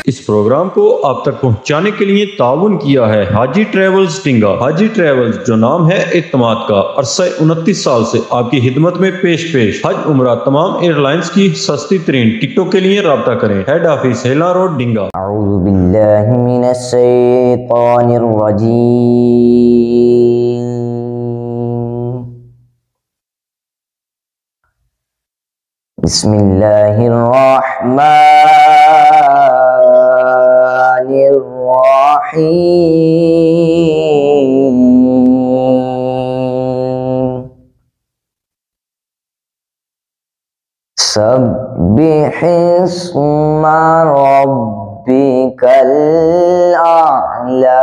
इस प्रोग्राम को आप तक पहुंचाने के लिए ताउन किया है हाजी ट्रेवल्स टिंगा। हाजी ट्रेवल्स, जो नाम है एतमाद का, अरसा 29 साल से आपकी खिदमत में पेश हज उम्रा तमाम एयरलाइंस की सस्ती तरीन टिकटों के लिए राब्ता करें। हेड ऑफिस हेला रोड, डिंगा। अऊज़ु बिल्लाहि मिनश शैतानिर रजीम। बिस्मिल्लाहिर रहमानिर रहीम। सब्बिहिस्मा रब्बिकल आला।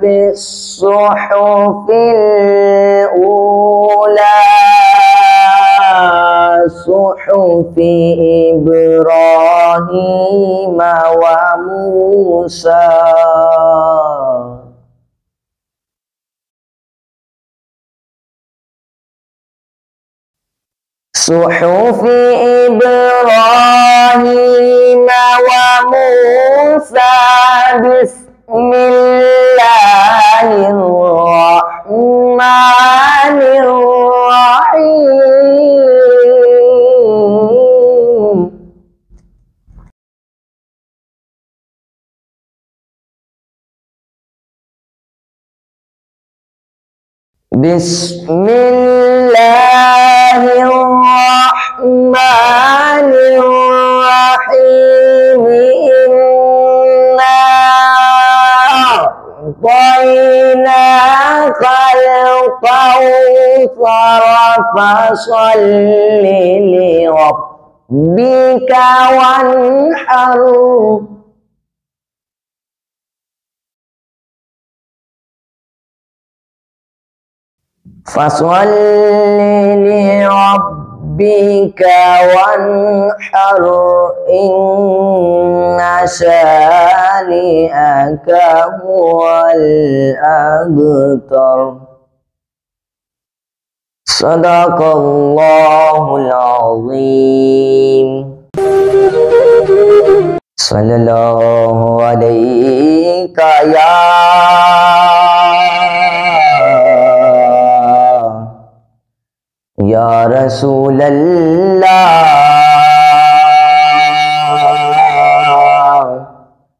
फिस्सुहुफिल ऊला सुहुफि इब्राहीम व मूसा। सुहुफि इब्राहीम व मूसा बिस्मिल्लाहिर्रहमानिर्रहीम। बिस्मिल्लाहिर्रहमानिर्रहीम। इन्ना अअतैनाकल कौसर फसल्लि लिरब्बिका वन्हर। फसल्लि लिरब्बिका वन्हर इन्ना शानिअका हुवल अबतर। सदक़ल्लाहुल अज़ीम। सल्लल्लाहु अलैका या रसूलल्लाह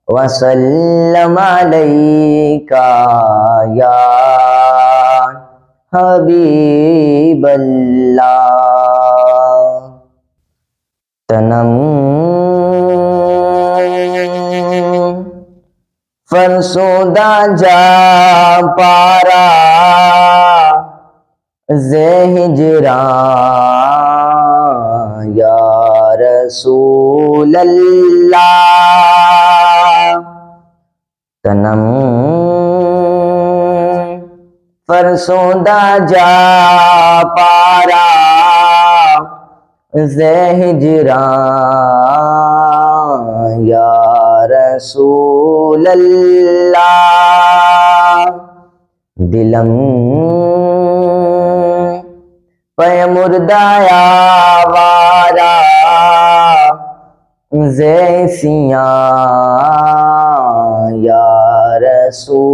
वसल्लम अलैका या हबीबल्लाह। तनम फरसुदा जा पारा ज़े हिजरा या रसूलल्लाह। तनम फरसुदा जा पारा ज़े हिजरा या रसूलल्लाह। दिलम पे मुर्दाया वारा ज़ैसिया या रसूलल्लाह।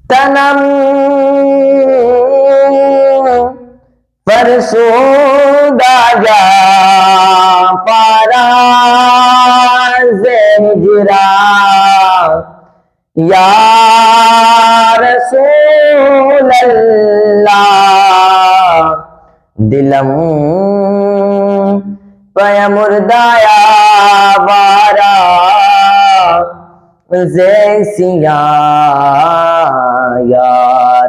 तनम फरसुदा जा पारा ज़े हिजरा या रसूलल्लाह। दिलम पे मुर्दाया वारा ज़ैसिया या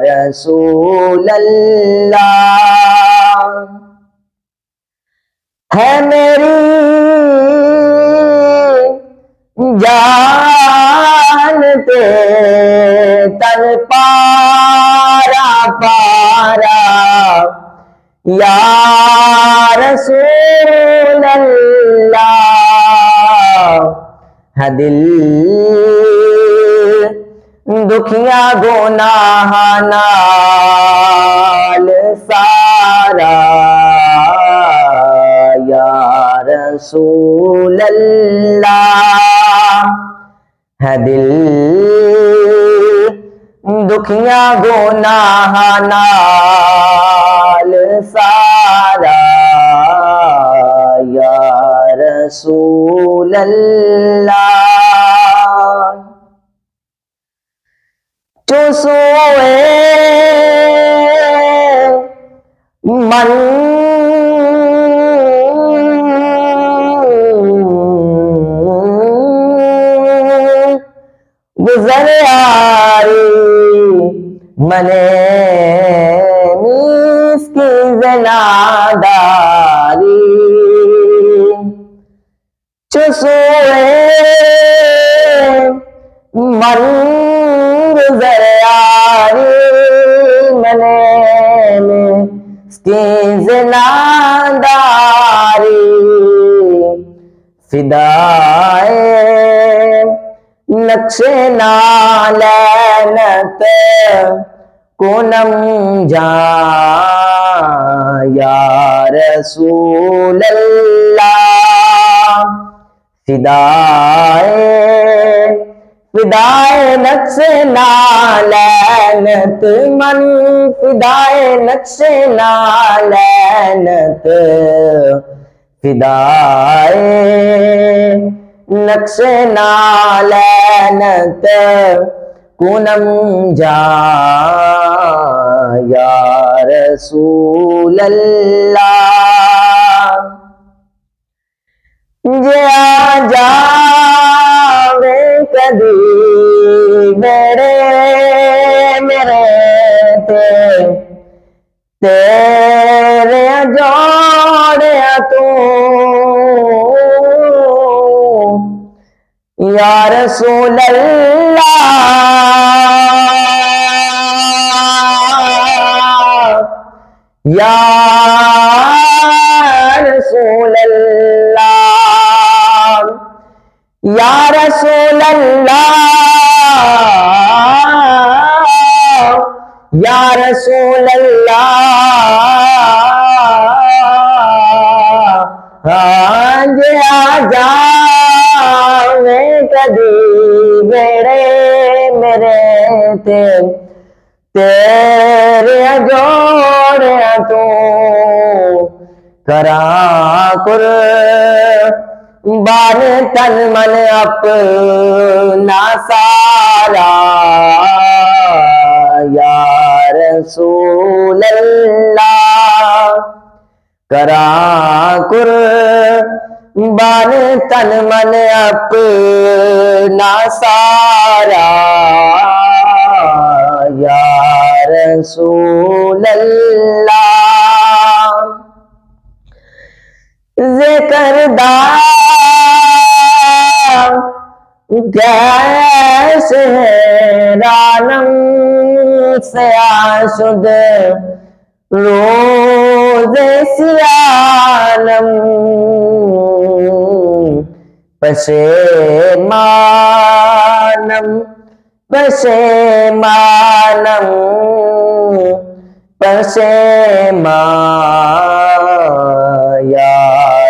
रसूलल्लाह। है मेरी जान पे तन पारा पारा या रसूलल्लाह। है दिल दुखिया गुनाह नाल सारा या रसूलल्लाह। है दिल दुखिया गुनाह नाल सारा या रसूलल्लाह। जो सोए मन गुजर आरी मने मिसकी जनादारी। जो सोए नादारी फिदाए नक्शे नालैनत कोनम जा या रसूल अल्लाह फिदाए नक्शे नालैनत मन फिदाए नक्शे नालैनत फिदाए नक्शे नालैनत कुनम जा या रसूल अल्लाह जे आ जावे कदी मेरे तेरे जोड़िया तू या रसूल अल्लाह या रसूल अल्लाह या रसूल अल्लाह या रसूल अल्लाह आज आजा कदी मेरे तेरे जोड़िया तू करा कुर्बान तन मन अपना सारा या रसूल अल्लाह करा कुर्बान तन मन अपना सारा या रसूल अल्लाह ज़िक्रदार कैसे हैरानम से आशुद रोज़े सियानम पशेमानम पशेमानम पशेमा या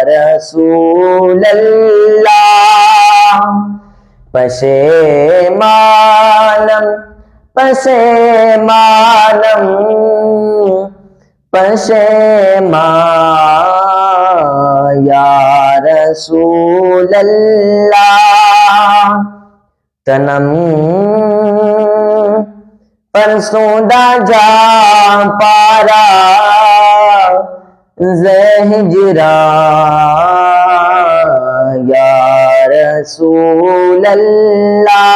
रसूल अल्लाह पशेमानम पशेमानम पशेमा या रसूल अल्लाह तनम परसोदा जा पारा ज़हिजरा या रसूल अल्लाह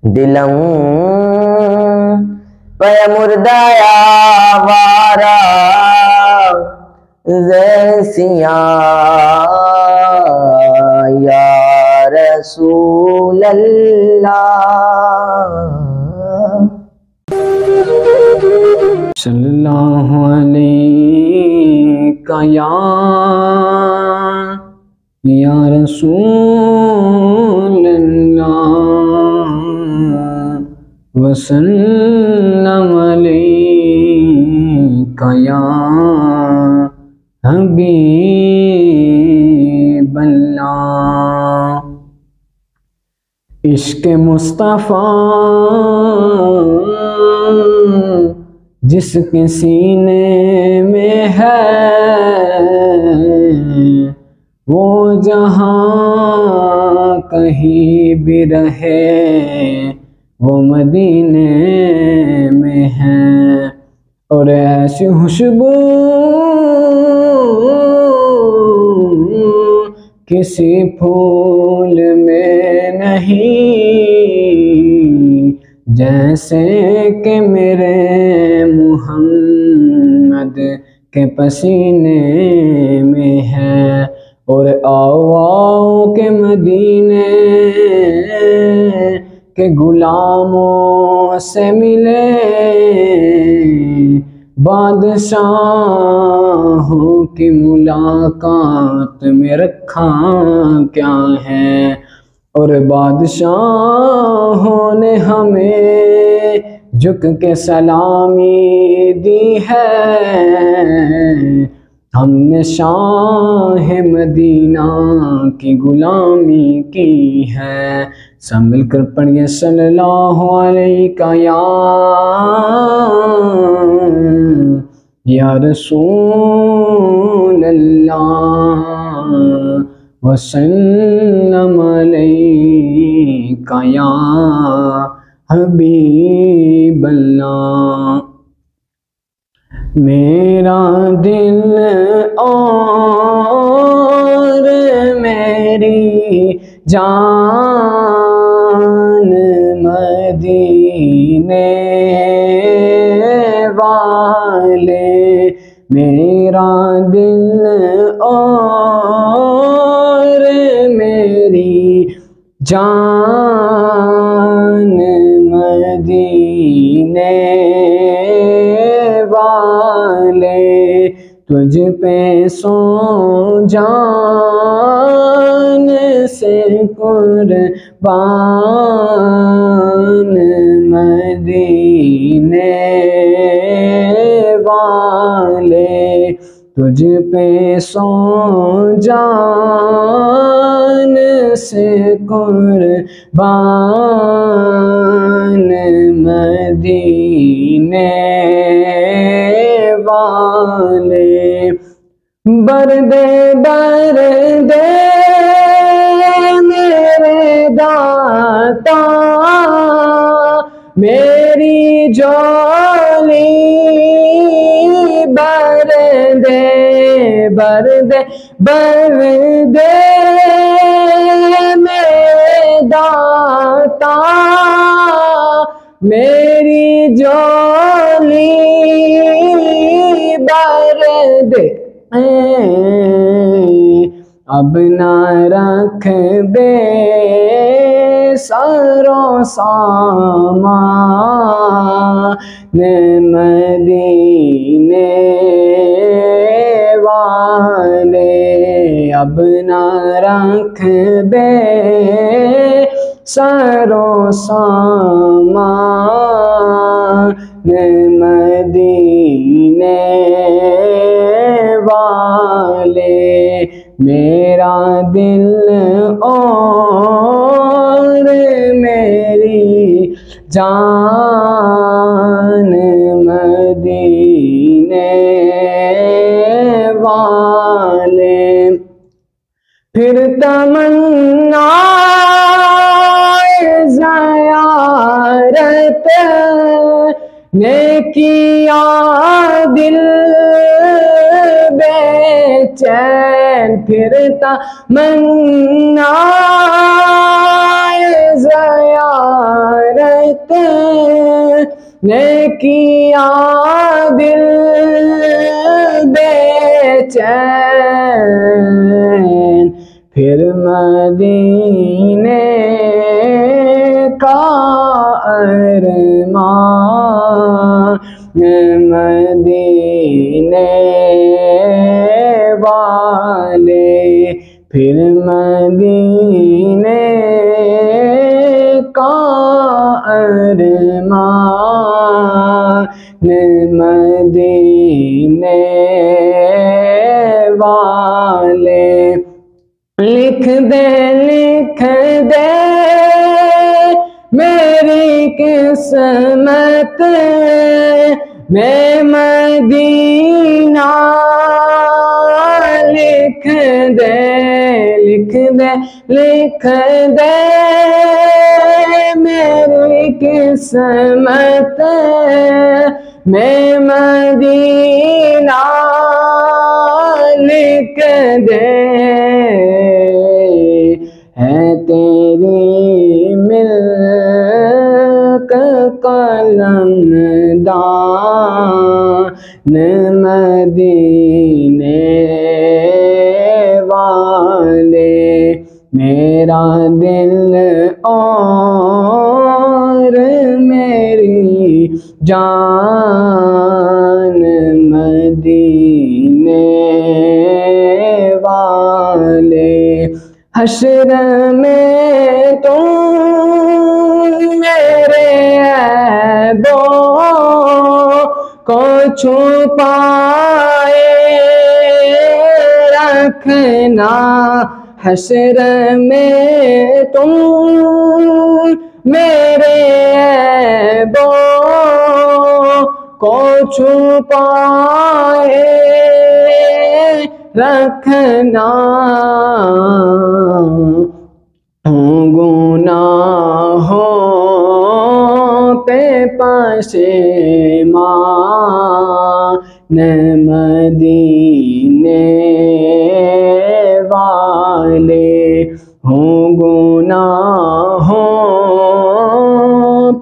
दिलम पे मुर्दाया वारा जैसिया या रसूल अल्लाह सल्लल्लाहु अलैहि या रसूल अल्लाह वसल्लम अलैका या हबीब अल्लाह। इश्क मुस्तफ़ा जिसके सीने में है वो जहाँ कहीं भी रहे वो मदीने में है। और ऐसी खुशबू किसी फूल में नहीं जैसे कि मेरे मुहम्मद के पसीने में है। और आओ के मदीने के गुलामों से मिले बादशाहों की मुलाकात में रखा क्या है, और बादशाहों ने हमें झुक के सलामी दी है। हमने शाह मदीना की गुलामी की है। सब मिलकर पढ़िए सल्लल्लाहु अलैहि या रसूल अल्लाह वसल्लम अलैका या हबीब अल्लाह। मेरा दिल और मेरी जान मदीने वाले, मेरा दिल और मेरी जान मदीने वाले, तुझ पे सो जान से कुर्बान मदीने वाले, तुझ पे सो जान से कुर्बान मदीने वाले। बरदे बरदे मेरे दाता मेरी जोली, बरदे बरदे बरदे मेरे दाता मेरी जोली, बरदे अब ना रख दे सरो सामान मदीने वाले, अब ना रख दे सरो सामान मदीने वाले। मेरा दिल और मेरी जान मदीने वाले, फिर तमन्ना ज़यारत ने किया दिल बेचैन, फिर तमन्ना ज़यारत ने किया दिल बेचैन, फिर मदीने का अरमान मदीने वाले, फिर मदीने का अरमान मदीने वाले। लिख दे मेरी किस्मत में मदीना, लिख दे मेरी किस्मत में मदीना, लिख दे है तेरी मिल्क कलमदान मदीने वाले। मेरा दिल और मेरी जान हश्र में तुम मेरे ऐबों को छुपाए रखना, हश्र में तुम मेरे ऐबों को छुपाए रखना। गुनाहों पे पशेमान मदीने वाले हों, गुनाहों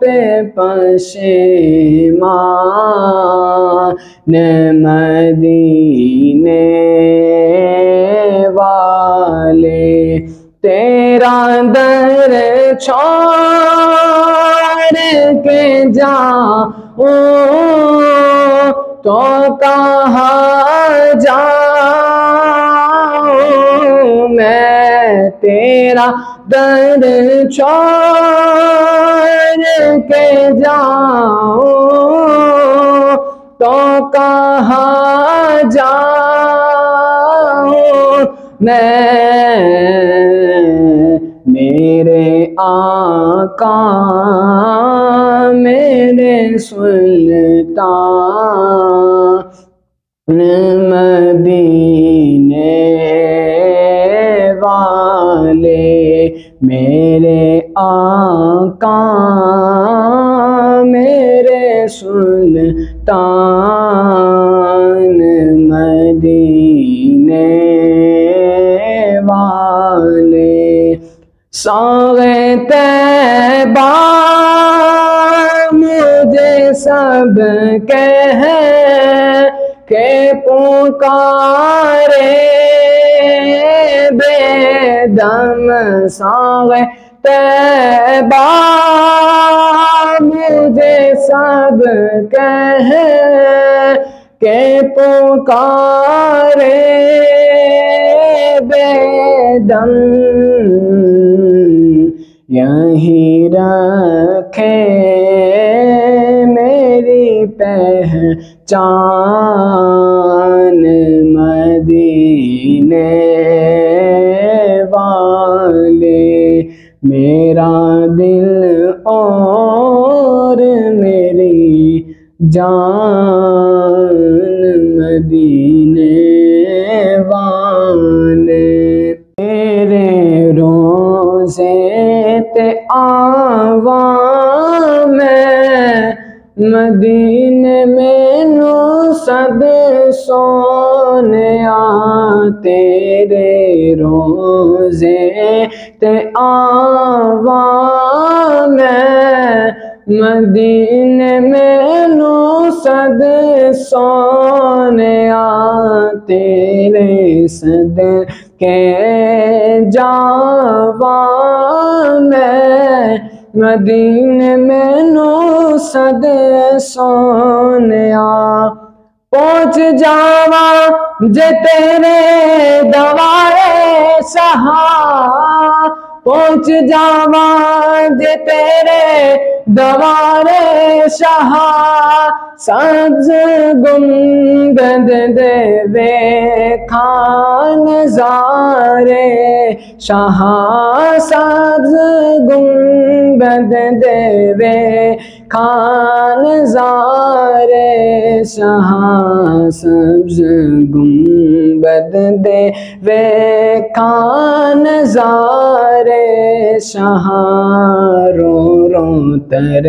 पे पशेमान मदीने वाले। तेरा दर छोड़ के जाऊं तो कहाँ जाऊं मैं, तेरा दर छोड़ के जाऊं तो कहाँ जाऊं मैं। मेरे आका मेरे सुल्तान मदीने वाले, मेरे आका मेरे सुल्तान मदीने वाले। सागे तैबा मुझे सब कह के पुकारे बेदम, सागे तैबा मुझे सब कह के पुकारे बेदम। यहीं रखे मेरी पहचान मदीने वाले, मेरा दिल और मेरी जान मदीने वाले। तेरे रोज़े ते आवा मैं मदीने में सद सोनिया, तेरे रोज़े ते आवा मैं मदीने में सद सोनिया, तेरे सद के जावा मैं मदीने में सद सोनिया। पहुँच जावा जे तेरे दवारे सहा, पहुँच जावा जे तेरे दवारे सहा, सब्ज़ गुंबद देवे खान ज़ारे शाह, सब्ज़ गुंबद देवे खान ज़ारे शाह, सब्ज़ गुंबद देवे खान ज़ारे शाह। रो रो तर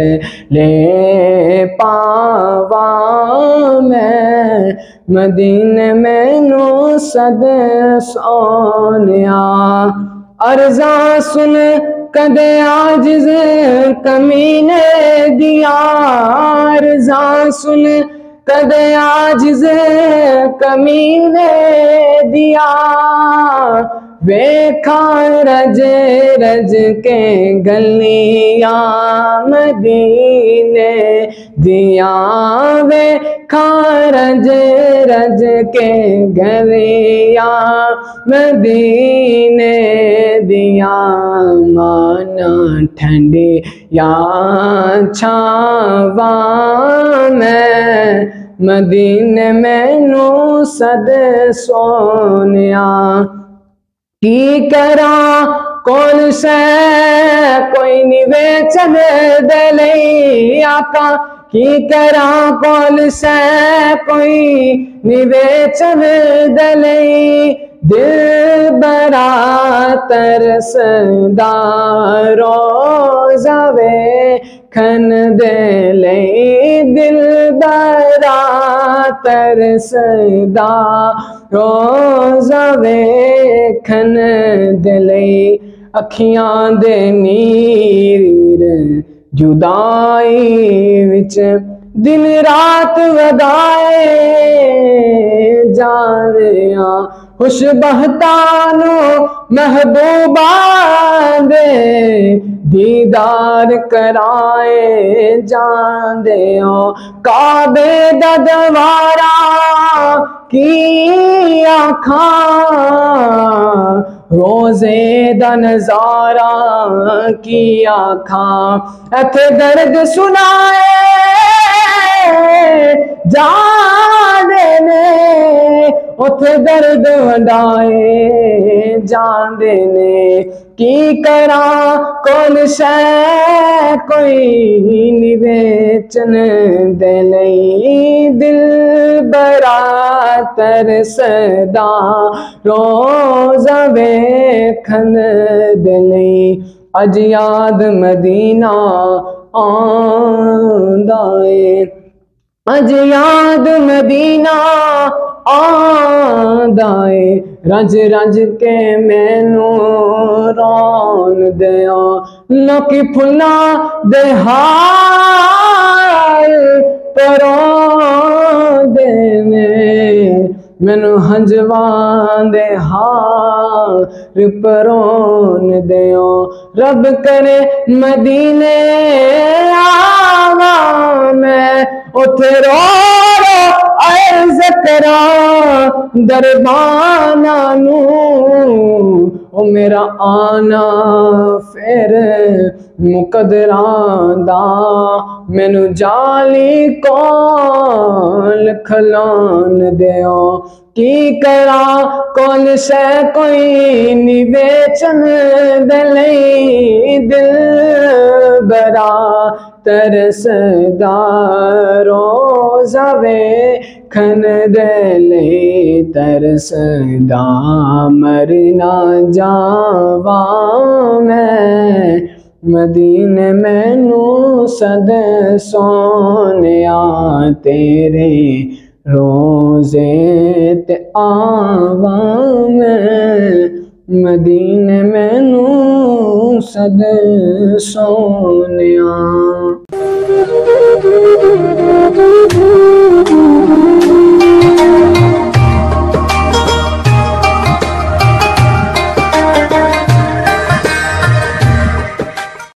ले पावा मैं मदीने में सद सोनिया। अर्ज़ा सुन कदे आजिज़ कमीने दिया, अर्ज़ा सुन कदे आजिज़ कमीने दिया, वेखा रज रज के गलियां मदीने दिया वे रज रज के गरिया मदीने दिया माना ठंडी या छावा मैं मदीने मैनू सद सोनिया की करा कौन से कोई निवेचन दे आका की करा कौन से कोई निवेचन दे दिल बरा तरसदा रोज़ा वेखन दे दिल बरा तरसदा रोज़ा वेखन दे अखियां दे नीर जुदाई विच दिन रात वगाए जानिया खुश बहतानो महबूबा दे दीदार कराए जांदे काबे दा दवारा की आखा रोजे दा नजारा की आखा इथे दर्द सुनाए जाने ने उथे दर्द वंडाए जाने ने की करा कौन शै कोई निवेचन दे लई दिल बरा तरसदा रोज़ा वेखन दे लई अज याद मदीना आंदा ए अज याद मदीना आंदा ए रज रज के मैनू रौन दिया लोकी फुल्ला दे हाल परों देने मैनू हंजवां दे हार परोन दियो रब करे मदीने आवा मैं उथे रो अर्ज करा दरबाना नू ओ मेरा आना फिर मुकदरां दा मैनू जाली कौल खलान दियो की करा कौन से कोई निवेचन दे लई दिल बरा तरसदा रोज़ा वेखन दे लई तरसदा मर ना जावा मैं मदीने मैनू सद सोनिया तेरे रोज़े ते आवा मैं मदीने मैनू सद सोनिया।